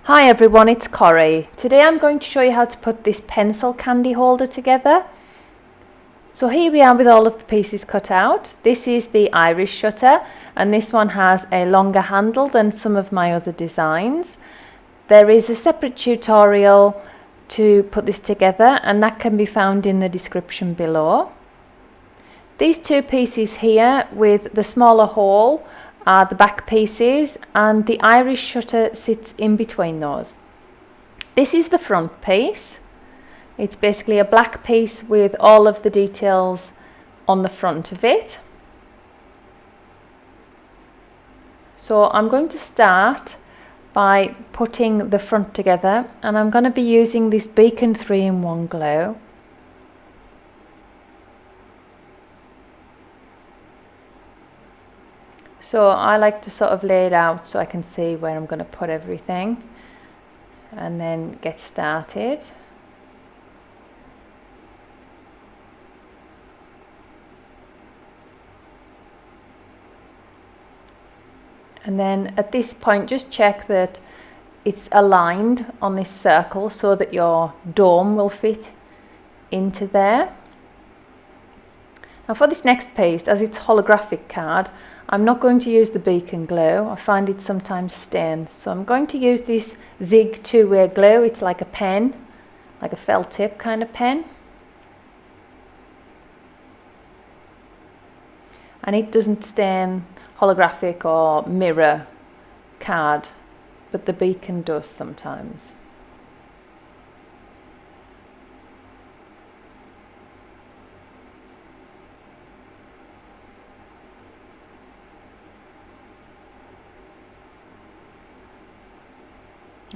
Hi everyone, it's Corrie. Today I'm going to show you how to put this pencil candy holder together. So here we are with all of the pieces cut out. This is the iris shutter and this one has a longer handle than some of my other designs. There is a separate tutorial to put this together and that can be found in the description below. These two pieces here with the smaller hole are the back pieces and the iris shutter sits in between those. This is the front piece. It's basically a black piece with all of the details on the front of it. So I'm going to start by putting the front together and I'm going to be using this Beacon 3-in-1 glue. So I like to sort of lay it out so I can see where I'm going to put everything and then get started. And then at this point just check that it's aligned on this circle so that your dome will fit into there. Now for this next piece, as it's holographic card, I'm not going to use the beacon glue. I find it sometimes stains. So I'm going to use this Zig two-way glue. It's like a pen, like a felt tip kind of pen. And it doesn't stain holographic or mirror card, but the beacon does sometimes.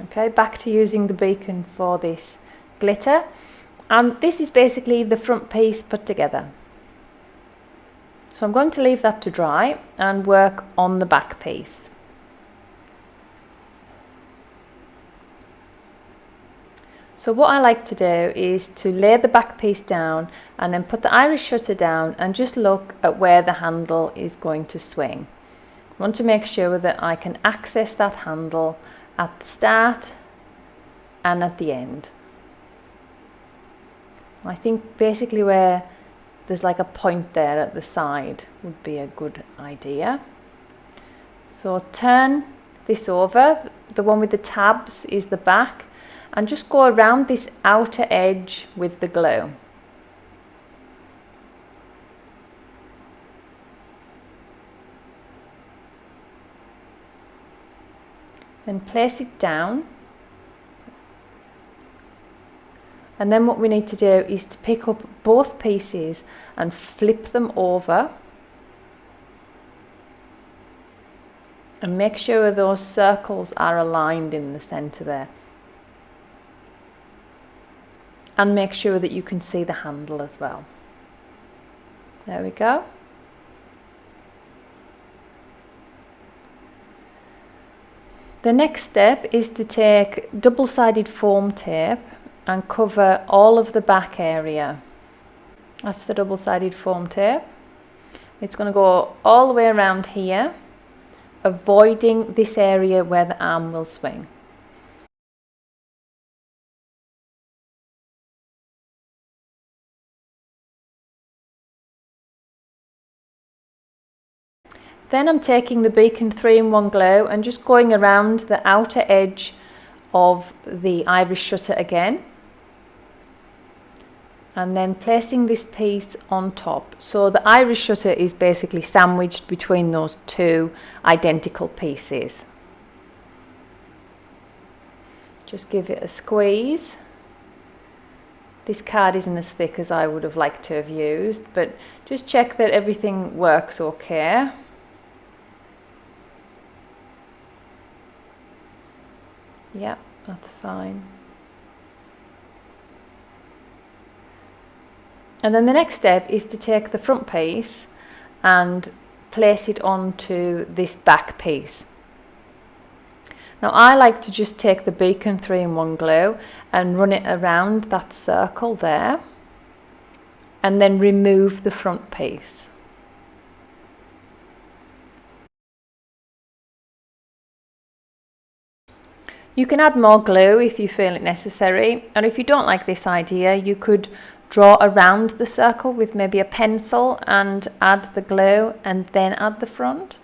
Okay, back to using the beacon for this glitter, and this is basically the front piece put together. So I'm going to leave that to dry and work on the back piece. So what I like to do is to lay the back piece down and then put the iris shutter down and just look at where the handle is going to swing. I want to make sure that I can access that handle at the start and at the end. I think basically where there's like a point there at the side would be a good idea. So turn this over, the one with the tabs is the back, and just go around this outer edge with the glue. Then place it down, and then what we need to do is to pick up both pieces and flip them over and make sure those circles are aligned in the center there, and make sure that you can see the handle as well. There we go. The next step is to take double-sided foam tape and cover all of the back area. That's the double-sided foam tape. It's going to go all the way around here, avoiding this area where the arm will swing. Then I'm taking the Beacon 3-in-1 glue and just going around the outer edge of the iris shutter again, and then placing this piece on top. So the iris shutter is basically sandwiched between those two identical pieces. Just give it a squeeze. This card isn't as thick as I would have liked to have used, but just check that everything works okay. Yeah, that's fine. And then the next step is to take the front piece and place it onto this back piece. Now I like to just take the Beacon 3-in-1 glue and run it around that circle there and then remove the front piece. You can add more glue if you feel it necessary, and if you don't like this idea, you could draw around the circle with maybe a pencil and add the glue and then add the front.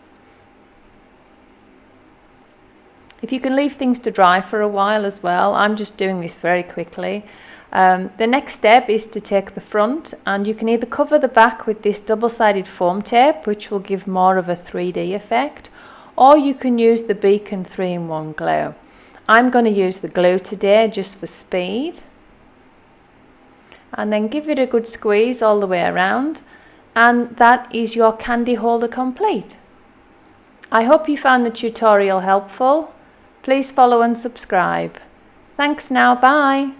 If you can leave things to dry for a while as well, I'm just doing this very quickly. The next step is to take the front, and you can either cover the back with this double-sided foam tape, which will give more of a 3D effect, or you can use the Beacon 3-in-1 glue. I'm going to use the glue today just for speed. And then give it a good squeeze all the way around, and that is your candy holder complete. I hope you found the tutorial helpful. Please follow and subscribe. Thanks now, bye.